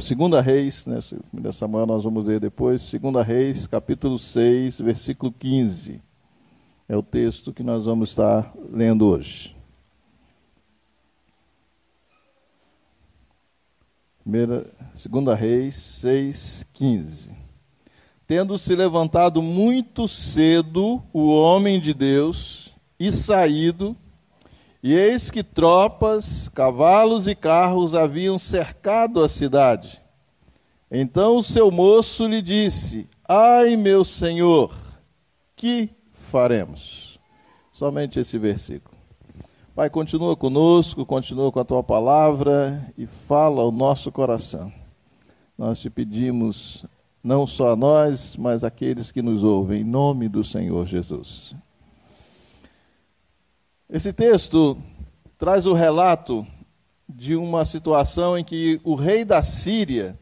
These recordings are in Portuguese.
Segunda Reis, né, 1 Samuel nós vamos ver depois, Segunda Reis, capítulo 6, versículo 15. É o texto que nós vamos estar lendo hoje. Segunda Reis 6, 15. Tendo se levantado muito cedo o homem de Deus e saído, e eis que tropas, cavalos e carros haviam cercado a cidade. Então o seu moço lhe disse: ai, meu senhor, que faremos? Somente esse versículo. Pai, continua conosco, continua com a tua palavra e fala ao nosso coração. Nós te pedimos, não só a nós, mas aqueles que nos ouvem, em nome do Senhor Jesus. Esse texto traz o relato de uma situação em que o rei da Síria,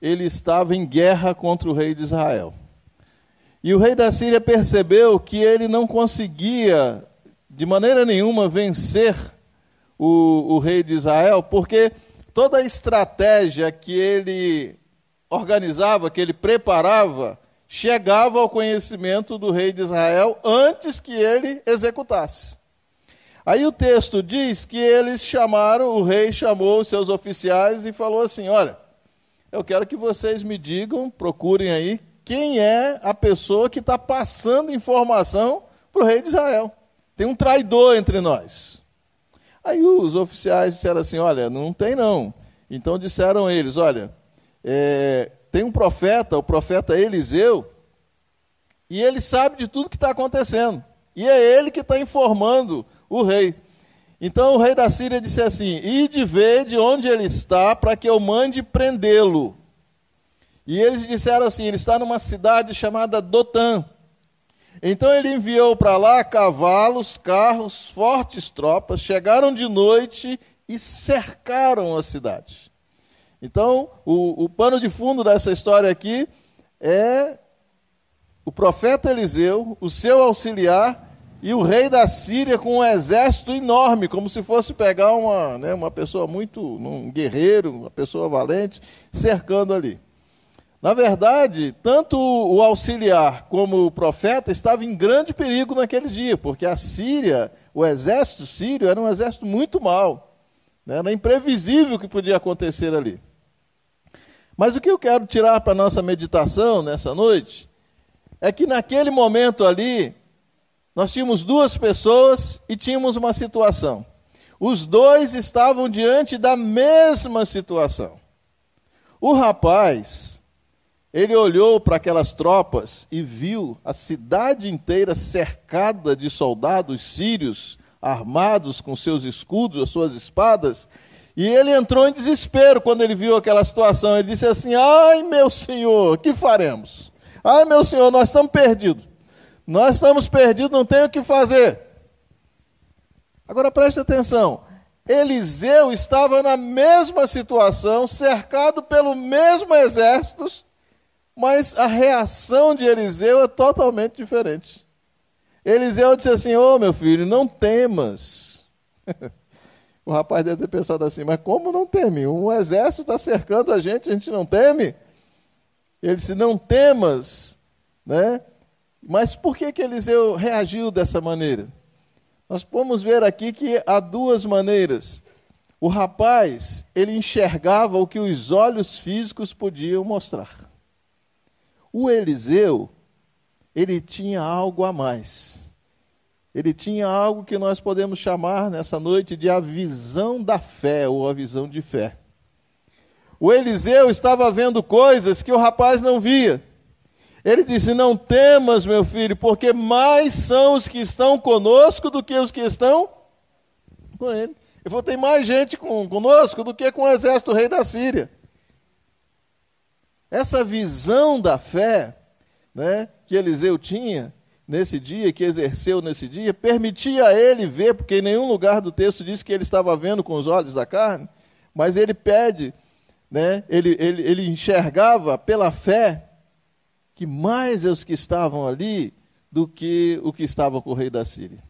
ele estava em guerra contra o rei de Israel. E o rei da Síria percebeu que ele não conseguia, de maneira nenhuma, vencer o rei de Israel, porque toda a estratégia que ele organizava, que ele preparava, chegava ao conhecimento do rei de Israel antes que ele executasse. Aí o texto diz que eles chamaram, o rei chamou os seus oficiais e falou assim: olha, eu quero que vocês me digam, procurem aí, quem é a pessoa que está passando informação para o rei de Israel. Tem um traidor entre nós. Aí os oficiais disseram assim: olha, não tem não. Então disseram eles: olha, tem um profeta, o profeta Eliseu, e ele sabe de tudo que está acontecendo. E é ele que está informando o rei. Então o rei da Síria disse assim: ide ver de onde ele está, para que eu mande prendê-lo. E eles disseram assim: ele está numa cidade chamada Dotã. Então ele enviou para lá cavalos, carros, fortes tropas, chegaram de noite e cercaram a cidade. Então o pano de fundo dessa história aqui é o profeta Eliseu, o seu auxiliar, e o rei da Síria com um exército enorme, como se fosse pegar uma pessoa um guerreiro, uma pessoa valente, cercando ali. Na verdade, tanto o auxiliar como o profeta estavam em grande perigo naquele dia, porque a Síria, o exército sírio, era um exército muito mau, né? Era imprevisível o que podia acontecer ali. Mas o que eu quero tirar para a nossa meditação nessa noite, é que naquele momento ali, nós tínhamos duas pessoas e tínhamos uma situação. Os dois estavam diante da mesma situação. O rapaz, ele olhou para aquelas tropas e viu a cidade inteira cercada de soldados sírios, armados com seus escudos, as suas espadas, e ele entrou em desespero quando ele viu aquela situação. Ele disse assim: ai, meu senhor, que faremos? Ai, meu senhor, nós estamos perdidos. Nós estamos perdidos, não tem o que fazer. Agora preste atenção. Eliseu estava na mesma situação, cercado pelo mesmo exército, mas a reação de Eliseu é totalmente diferente. Eliseu disse assim: ô meu filho, não temas. O rapaz deve ter pensado assim: mas como não teme? Um exército está cercando a gente não teme? Ele disse: não temas, né? Mas por que Eliseu reagiu dessa maneira? Nós podemos ver aqui que há duas maneiras. O rapaz, ele enxergava o que os olhos físicos podiam mostrar. O Eliseu, ele tinha algo a mais. Ele tinha algo que nós podemos chamar nessa noite de a visão da fé, ou a visão de fé. O Eliseu estava vendo coisas que o rapaz não via. Ele disse: não temas, meu filho, porque mais são os que estão conosco do que os que estão com ele. Eu vou ter mais gente conosco do que com o exército do rei da Síria. Essa visão da fé, né, que Eliseu tinha nesse dia, que exerceu nesse dia, permitia a ele ver, porque em nenhum lugar do texto diz que ele estava vendo com os olhos da carne, mas ele pede, né, ele enxergava pela fé que mais é os que estavam ali do que o que estava com o rei da Síria.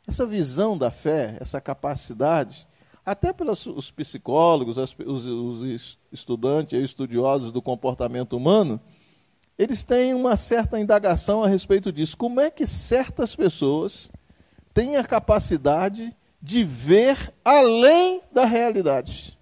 Essa visão da fé, essa capacidade, até pelos os psicólogos, os estudantes, estudiosos do comportamento humano, eles têm uma certa indagação a respeito disso. Como é que certas pessoas têm a capacidade de ver além da realidade?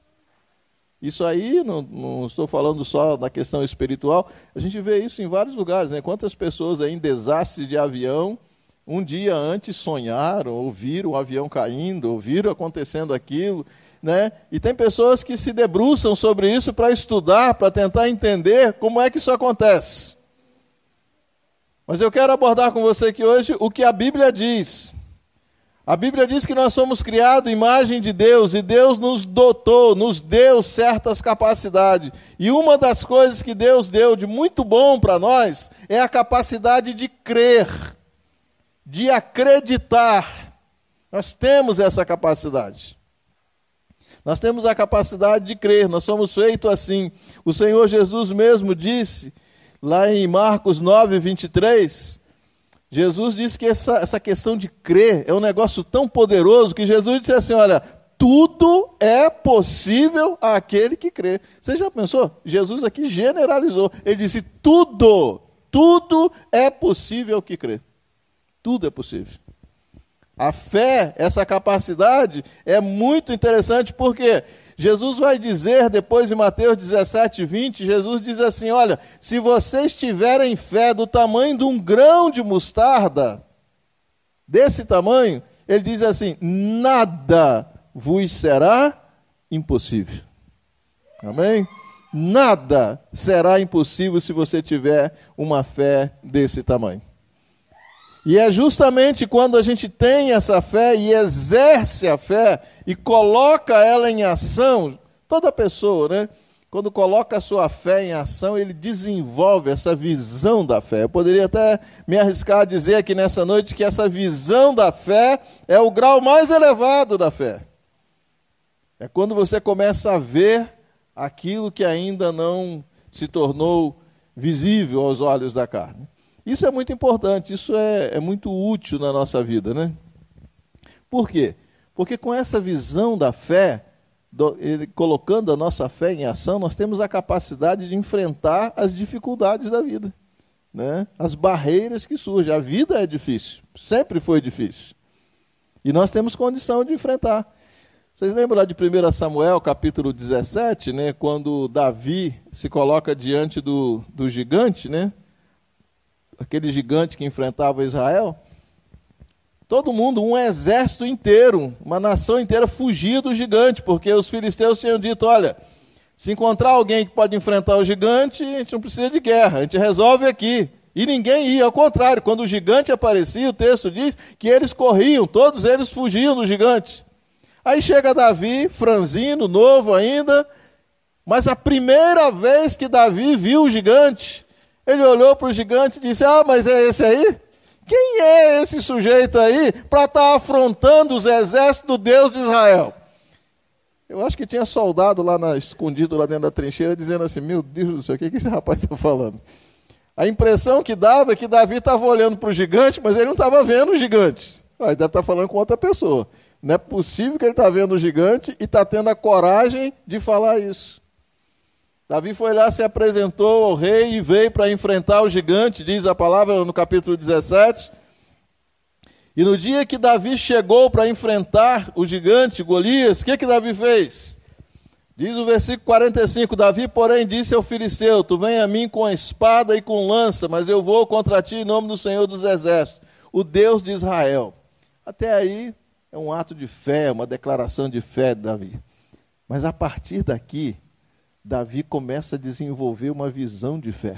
Isso aí, não estou falando só da questão espiritual, a gente vê isso em vários lugares, né? Quantas pessoas aí em desastres de avião, um dia antes sonharam, ouviram o avião caindo, ouviram acontecendo aquilo, né? E tem pessoas que se debruçam sobre isso para estudar, para tentar entender como é que isso acontece. Mas eu quero abordar com você aqui hoje o que a Bíblia diz. A Bíblia diz que nós somos criados à imagem de Deus, e Deus nos dotou, nos deu certas capacidades. E uma das coisas que Deus deu de muito bom para nós é a capacidade de crer, de acreditar. Nós temos essa capacidade. Nós temos a capacidade de crer, nós somos feitos assim. O Senhor Jesus mesmo disse, lá em Marcos 9, 23... Jesus disse que essa questão de crer é um negócio tão poderoso que Jesus disse assim, olha, tudo é possível àquele que crê. Você já pensou? Jesus aqui generalizou. Ele disse tudo é possível ao que crê. Tudo é possível. A fé, essa capacidade é muito interessante porque Jesus vai dizer depois em Mateus 17, 20, Jesus diz assim, olha, se vocês tiverem fé do tamanho de um grão de mostarda, desse tamanho, ele diz assim, nada vos será impossível. Amém? Nada será impossível se você tiver uma fé desse tamanho. E é justamente quando a gente tem essa fé e exerce a fé e coloca ela em ação, toda pessoa, né? Quando coloca a sua fé em ação, ele desenvolve essa visão da fé. Eu poderia até me arriscar a dizer aqui nessa noite que essa visão da fé é o grau mais elevado da fé. É quando você começa a ver aquilo que ainda não se tornou visível aos olhos da carne. Isso é muito importante, isso é muito útil na nossa vida, né? Por quê? Porque com essa visão da fé, colocando a nossa fé em ação, nós temos a capacidade de enfrentar as dificuldades da vida, né? As barreiras que surgem. A vida é difícil, sempre foi difícil. E nós temos condição de enfrentar. Vocês lembram lá de 1 Samuel, capítulo 17, né? Quando Davi se coloca diante do gigante, né? Aquele gigante que enfrentava Israel, todo mundo, um exército inteiro, uma nação inteira fugia do gigante, porque os filisteus tinham dito, olha, se encontrar alguém que pode enfrentar o gigante, a gente não precisa de guerra, a gente resolve aqui. E ninguém ia, ao contrário, quando o gigante aparecia, o texto diz que eles corriam, todos eles fugiam do gigante. Aí chega Davi, franzino, novo ainda, mas a primeira vez que Davi viu o gigante, ele olhou para o gigante e disse, mas é esse aí? Quem é esse sujeito aí para estar afrontando os exércitos do Deus de Israel? Eu acho que tinha soldado lá escondido lá dentro da trincheira, dizendo assim, meu Deus do céu, o que esse rapaz está falando? A impressão que dava é que Davi estava olhando para o gigante, mas ele não estava vendo o gigante. Ele deve estar falando com outra pessoa. Não é possível que ele está vendo o gigante e está tendo a coragem de falar isso. Davi foi lá, se apresentou ao rei e veio para enfrentar o gigante, diz a palavra no capítulo 17. E no dia que Davi chegou para enfrentar o gigante Golias, o que Davi fez? Diz o versículo 45, Davi, porém, disse ao filisteu, tu vem a mim com a espada e com lança, mas eu vou contra ti em nome do Senhor dos Exércitos, o Deus de Israel. Até aí é um ato de fé, uma declaração de fé de Davi. Mas a partir daqui, Davi começa a desenvolver uma visão de fé.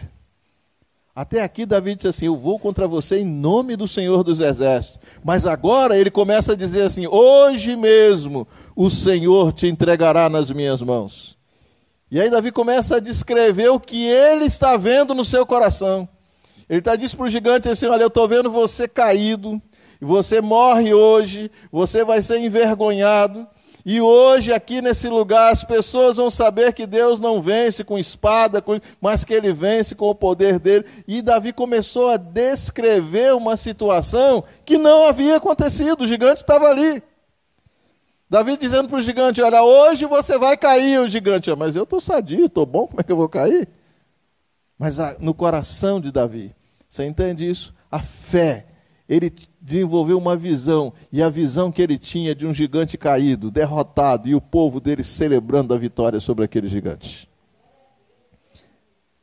Até aqui Davi disse assim, eu vou contra você em nome do Senhor dos Exércitos. Mas agora ele começa a dizer assim, hoje mesmo o Senhor te entregará nas minhas mãos. E aí Davi começa a descrever o que ele está vendo no seu coração. Ele disse para o gigante assim, olha, eu estou vendo você caído, e você morre hoje, você vai ser envergonhado. E hoje, aqui nesse lugar, as pessoas vão saber que Deus não vence com espada, mas que Ele vence com o poder dEle. E Davi começou a descrever uma situação que não havia acontecido, o gigante estava ali. Davi dizendo para o gigante, olha, hoje você vai cair, o gigante. Mas eu estou sadio, estou bom, como é que eu vou cair? Mas no coração de Davi, você entende isso? A fé, ele desenvolveu uma visão, e a visão que ele tinha de um gigante caído, derrotado, e o povo dele celebrando a vitória sobre aquele gigante.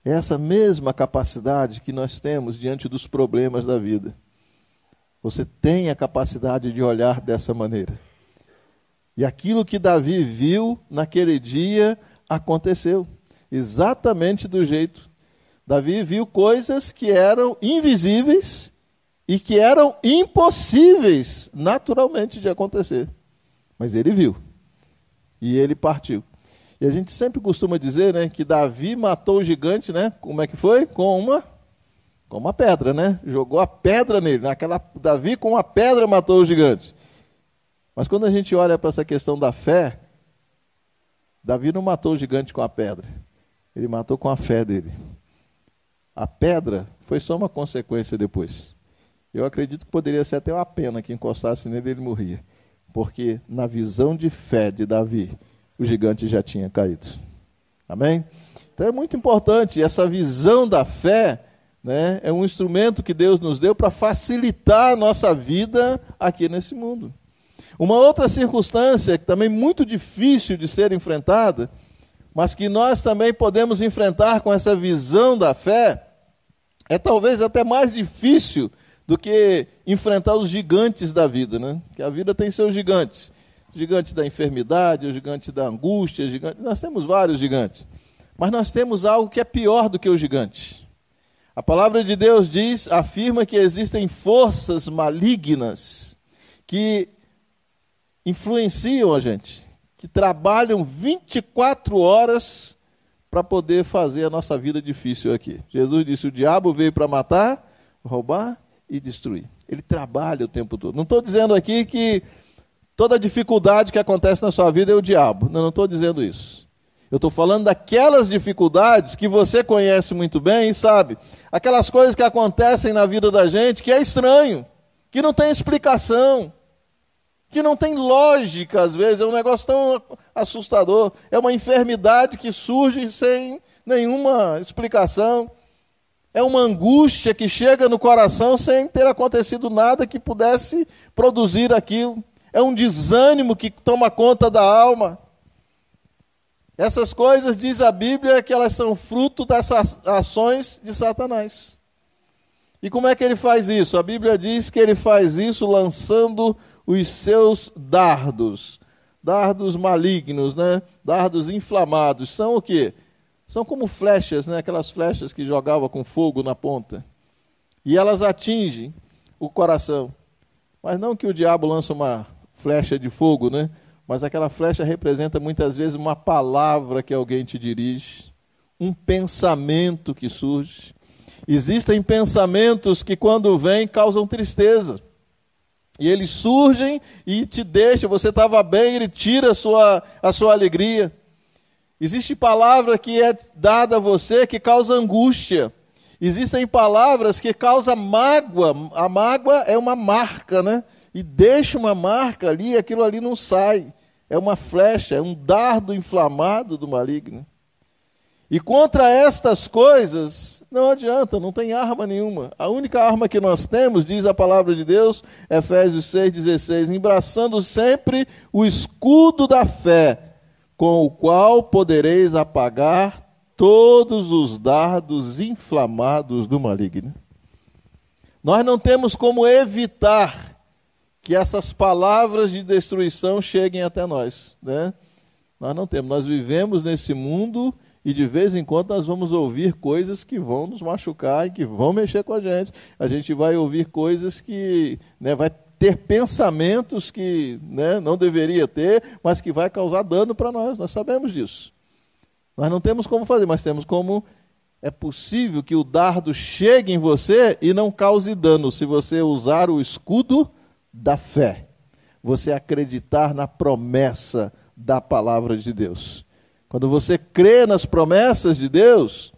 É essa mesma capacidade que nós temos diante dos problemas da vida. Você tem a capacidade de olhar dessa maneira. E aquilo que Davi viu naquele dia aconteceu, exatamente do jeito. Davi viu coisas que eram invisíveis e que eram impossíveis naturalmente de acontecer. Mas ele viu. E ele partiu. E a gente sempre costuma dizer, né, que Davi matou o gigante, né? Como é que foi? Com uma pedra, né? Jogou a pedra nele. Davi com uma pedra matou o gigante. Mas quando a gente olha para essa questão da fé, Davi não matou o gigante com a pedra. Ele matou com a fé dele. A pedra foi só uma consequência depois. Eu acredito que poderia ser até uma pena que encostasse nele e ele morria. Porque na visão de fé de Davi, o gigante já tinha caído. Amém? Então é muito importante. Essa visão da fé, né, é um instrumento que Deus nos deu para facilitar a nossa vida aqui nesse mundo. Uma outra circunstância que também é muito difícil de ser enfrentada, mas que nós também podemos enfrentar com essa visão da fé, é talvez até mais difícil do que enfrentar os gigantes da vida, né? Que a vida tem seus gigantes. O gigante da enfermidade, o gigante da angústia, nós temos vários gigantes. Mas nós temos algo que é pior do que o gigante. A palavra de Deus afirma que existem forças malignas que influenciam a gente, que trabalham 24 horas para poder fazer a nossa vida difícil aqui. Jesus disse, o diabo veio para matar, roubar e destruir. Ele trabalha o tempo todo. Não estou dizendo aqui que toda dificuldade que acontece na sua vida é o diabo. Não estou dizendo isso. Eu estou falando daquelas dificuldades que você conhece muito bem e sabe. Aquelas coisas que acontecem na vida da gente que é estranho, que não tem explicação, que não tem lógica, às vezes, é um negócio tão assustador. É uma enfermidade que surge sem nenhuma explicação. É uma angústia que chega no coração sem ter acontecido nada que pudesse produzir aquilo. É um desânimo que toma conta da alma. Essas coisas, diz a Bíblia, que elas são fruto dessas ações de Satanás. E como é que ele faz isso? A Bíblia diz que ele faz isso lançando os seus dardos malignos, né? Dardos inflamados. São o quê? São como flechas, né? Aquelas flechas que jogava com fogo na ponta. E elas atingem o coração. Mas não que o diabo lança uma flecha de fogo, né? Mas aquela flecha representa muitas vezes uma palavra que alguém te dirige, um pensamento que surge. Existem pensamentos que quando vêm causam tristeza. E eles surgem e te deixam, você estava bem, ele tira a sua alegria. Existe palavra que é dada a você que causa angústia. Existem palavras que causam mágoa. A mágoa é uma marca, né? E deixa uma marca ali e aquilo ali não sai. É uma flecha, é um dardo inflamado do maligno. E contra estas coisas, não adianta, não tem arma nenhuma. A única arma que nós temos, diz a palavra de Deus, Efésios 6,16, embraçando sempre o escudo da fé, com o qual podereis apagar todos os dardos inflamados do maligno. Nós não temos como evitar que essas palavras de destruição cheguem até nós, né? Nós não temos, nós vivemos nesse mundo e de vez em quando nós vamos ouvir coisas que vão nos machucar e que vão mexer com a gente. A gente vai ouvir coisas que, né, vai ter pensamentos que, né, não deveria ter, mas que vai causar dano para nós. Nós sabemos disso. Nós não temos como fazer, mas temos como. É possível que o dardo chegue em você e não cause dano se você usar o escudo da fé. Você acreditar na promessa da palavra de Deus. Quando você crê nas promessas de Deus,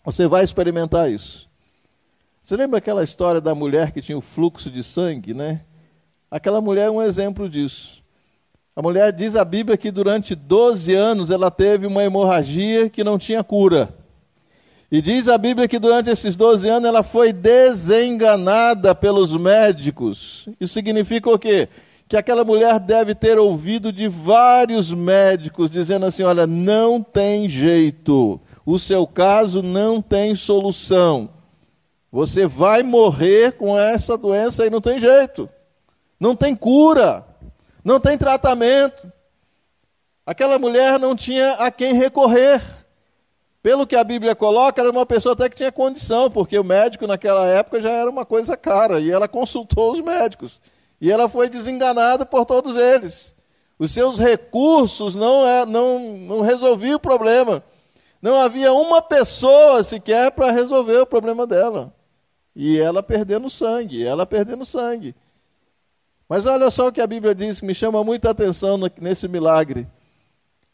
você vai experimentar isso. Você lembra aquela história da mulher que tinha o fluxo de sangue, né? Aquela mulher é um exemplo disso. A mulher, diz a Bíblia, que durante 12 anos ela teve uma hemorragia que não tinha cura. E diz a Bíblia que durante esses 12 anos ela foi desenganada pelos médicos. Isso significa o quê? Que aquela mulher deve ter ouvido de vários médicos dizendo assim: olha, não tem jeito, o seu caso não tem solução. Você vai morrer com essa doença e não tem jeito. Não tem cura, não tem tratamento. Aquela mulher não tinha a quem recorrer. Pelo que a Bíblia coloca, era uma pessoa até que tinha condição, porque o médico naquela época já era uma coisa cara, e ela consultou os médicos. E ela foi desenganada por todos eles. Os seus recursos não resolviam o problema. Não havia uma pessoa sequer para resolver o problema dela. E ela perdendo sangue, Mas olha só o que a Bíblia diz, que me chama muita atenção nesse milagre.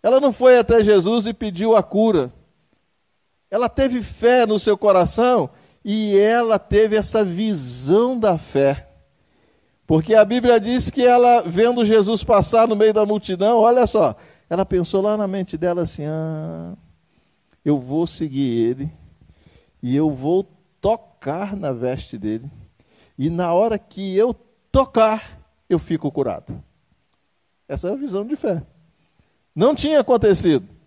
Ela não foi até Jesus e pediu a cura. Ela teve fé no seu coração e ela teve essa visão da fé. Porque a Bíblia diz que ela, vendo Jesus passar no meio da multidão, olha só, ela pensou lá na mente dela assim: eu vou seguir ele e eu vou tocar na veste dele. E na hora que eu tocar, eu fico curado. Essa é a visão de fé. Não tinha acontecido.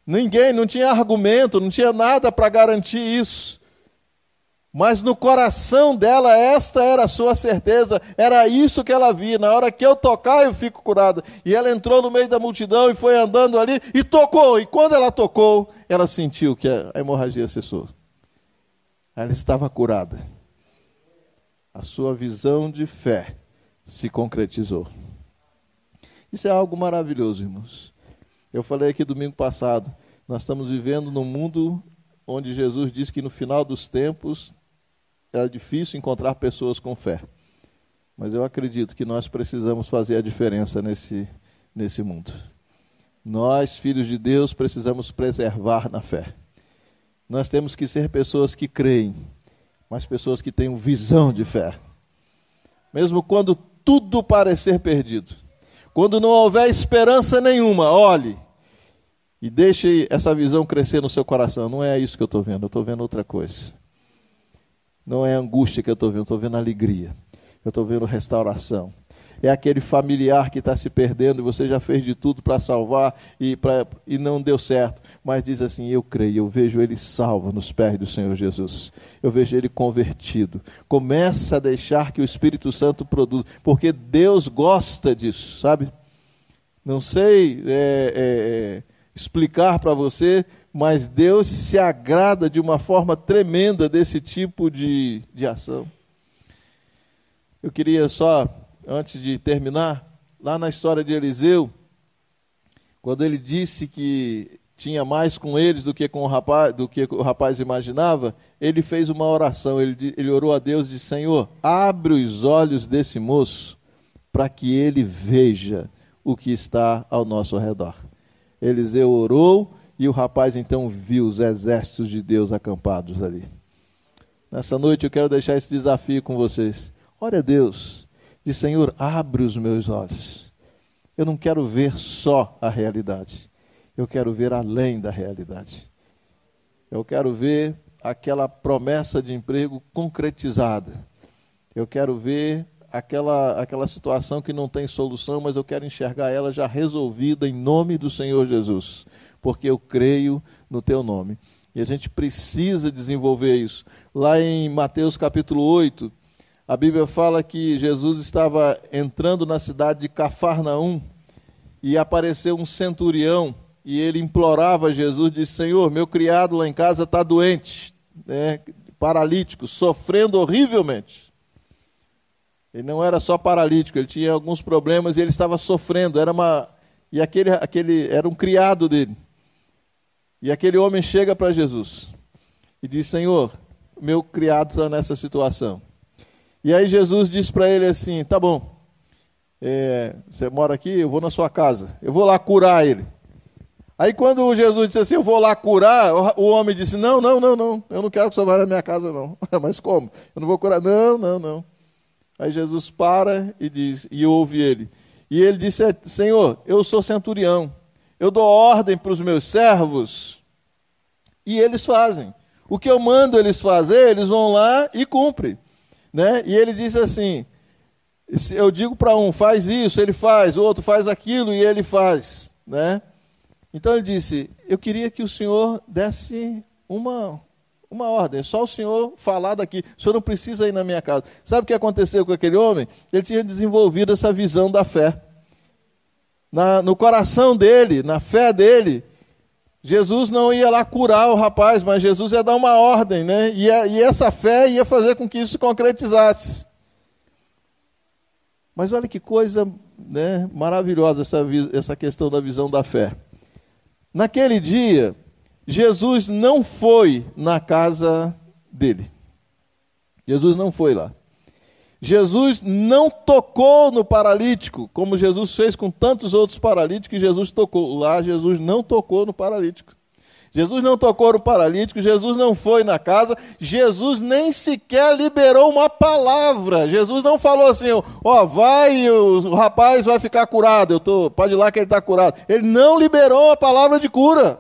Ninguém, não tinha argumento, não tinha nada para garantir isso. Mas no coração dela, esta era a sua certeza, era isso que ela via. Na hora que eu tocar, eu fico curada. E ela entrou no meio da multidão e foi andando ali e tocou. E quando ela tocou, ela sentiu que a hemorragia cessou. Ela estava curada. A sua visão de fé se concretizou. Isso é algo maravilhoso, irmãos. Eu falei aqui domingo passado, nós estamos vivendo num mundo onde Jesus disse que no final dos tempos era difícil encontrar pessoas com fé. Mas eu acredito que nós precisamos fazer a diferença nesse mundo. Nós, filhos de Deus, precisamos preservar na fé. Nós temos que ser pessoas que creem, mas pessoas que tenham visão de fé. Mesmo quando tudo parecer perdido, quando não houver esperança nenhuma, olhe e deixe essa visão crescer no seu coração. Não é isso que eu estou vendo, eu estou vendo outra coisa. Não é angústia que eu estou vendo alegria. Eu estou vendo restauração. É aquele familiar que está se perdendo e você já fez de tudo para salvar e não deu certo. Mas diz assim: eu creio, eu vejo ele salvo nos pés do Senhor Jesus. Eu vejo ele convertido. Começa a deixar que o Espírito Santo produza, porque Deus gosta disso, sabe? Não sei explicar para você, mas Deus se agrada de uma forma tremenda desse tipo de ação. Eu queria só, antes de terminar, lá na história de Eliseu, quando ele disse que tinha mais com eles do que o rapaz imaginava, ele fez uma oração, ele orou a Deus e disse: Senhor, abre os olhos desse moço para que ele veja o que está ao nosso redor. Eliseu orou e o rapaz então viu os exércitos de Deus acampados ali. Nessa noite eu quero deixar esse desafio com vocês. Ore a Deus, diz: Senhor, abre os meus olhos. Eu não quero ver só a realidade, eu quero ver além da realidade. Eu quero ver aquela promessa de emprego concretizada. Eu quero ver aquela situação que não tem solução, mas eu quero enxergar ela já resolvida em nome do Senhor Jesus, porque eu creio no teu nome. E a gente precisa desenvolver isso. Lá em Mateus capítulo 8, a Bíblia fala que Jesus estava entrando na cidade de Cafarnaum e apareceu um centurião e ele implorava a Jesus, disse: Senhor, meu criado lá em casa está doente, paralítico, sofrendo horrivelmente. Ele não era só paralítico, ele tinha alguns problemas e ele estava sofrendo. E aquele era um criado dele. E aquele homem chega para Jesus e diz: Senhor, meu criado está nessa situação. E aí Jesus diz para ele assim: tá bom, você mora aqui, eu vou na sua casa, eu vou lá curar ele. Aí quando Jesus disse assim: eu vou lá curar, o homem disse: não, eu não quero que você vá na minha casa não. Mas como? Eu não vou curar. Não. Aí Jesus para e diz, e ouve ele: E ele disse: Senhor, eu sou centurião, eu dou ordem para os meus servos, e eles fazem. O que eu mando eles fazer, eles vão lá e cumprem. Né? E ele disse assim, eu digo para um, faz isso, ele faz, o outro faz aquilo e ele faz. Né? Então ele disse, eu queria que o senhor desse uma ordem, só o senhor falar daqui, o senhor não precisa ir na minha casa. Sabe o que aconteceu com aquele homem? Ele tinha desenvolvido essa visão da fé. No coração dele, na fé dele, Jesus não ia lá curar o rapaz, mas Jesus ia dar uma ordem, né? E essa fé ia fazer com que isso se concretizasse. Mas olha que coisa, né, maravilhosa essa questão da visão da fé. Naquele dia, Jesus não foi na casa dele. Jesus não foi lá. Jesus não tocou no paralítico, como Jesus fez com tantos outros paralíticos que Jesus tocou. Lá, Jesus não tocou no paralítico. Jesus não tocou no paralítico, Jesus não foi na casa, Jesus nem sequer liberou uma palavra. Jesus não falou assim, ó, vai, o rapaz vai ficar curado, pode ir lá que ele está curado. Ele não liberou a palavra de cura.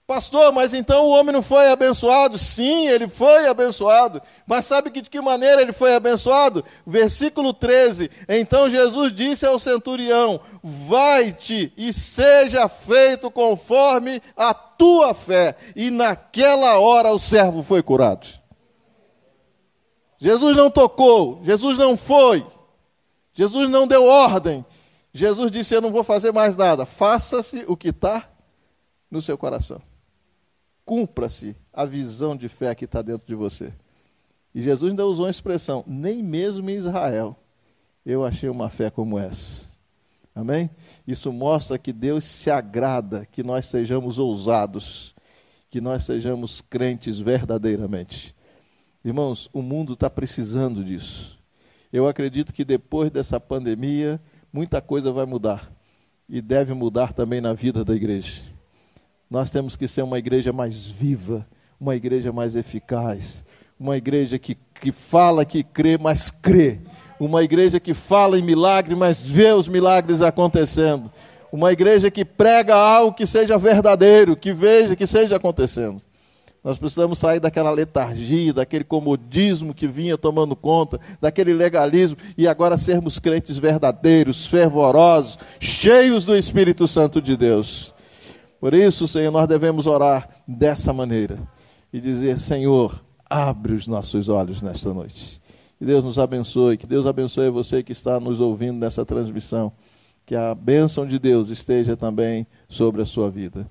Pastor, mas então o homem não foi abençoado? Sim, ele foi abençoado. Mas sabe de que maneira ele foi abençoado? Versículo 13. Então Jesus disse ao centurião, vai-te e seja feito conforme a tua fé. E naquela hora o servo foi curado. Jesus não tocou, Jesus não foi, Jesus não deu ordem. Jesus disse, eu não vou fazer mais nada. Faça-se o que está no seu coração. Cumpra-se a visão de fé que está dentro de você. E Jesus ainda usou uma expressão, nem mesmo em Israel eu achei uma fé como essa. Amém? Isso mostra que Deus se agrada que nós sejamos ousados, que nós sejamos crentes verdadeiramente. Irmãos, o mundo está precisando disso. Eu acredito que depois dessa pandemia, muita coisa vai mudar. E deve mudar também na vida da igreja. Nós temos que ser uma igreja mais viva, uma igreja mais eficaz, uma igreja que fala que crê, mas crê. Uma igreja que fala em milagre, mas vê os milagres acontecendo. Uma igreja que prega algo que seja verdadeiro, que veja, que seja acontecendo. Nós precisamos sair daquela letargia, daquele comodismo que vinha tomando conta, daquele legalismo, e agora sermos crentes verdadeiros, fervorosos, cheios do Espírito Santo de Deus. Por isso, Senhor, nós devemos orar dessa maneira e dizer, Senhor, abre os nossos olhos nesta noite. Que Deus nos abençoe, que Deus abençoe você que está nos ouvindo nessa transmissão. Que a bênção de Deus esteja também sobre a sua vida.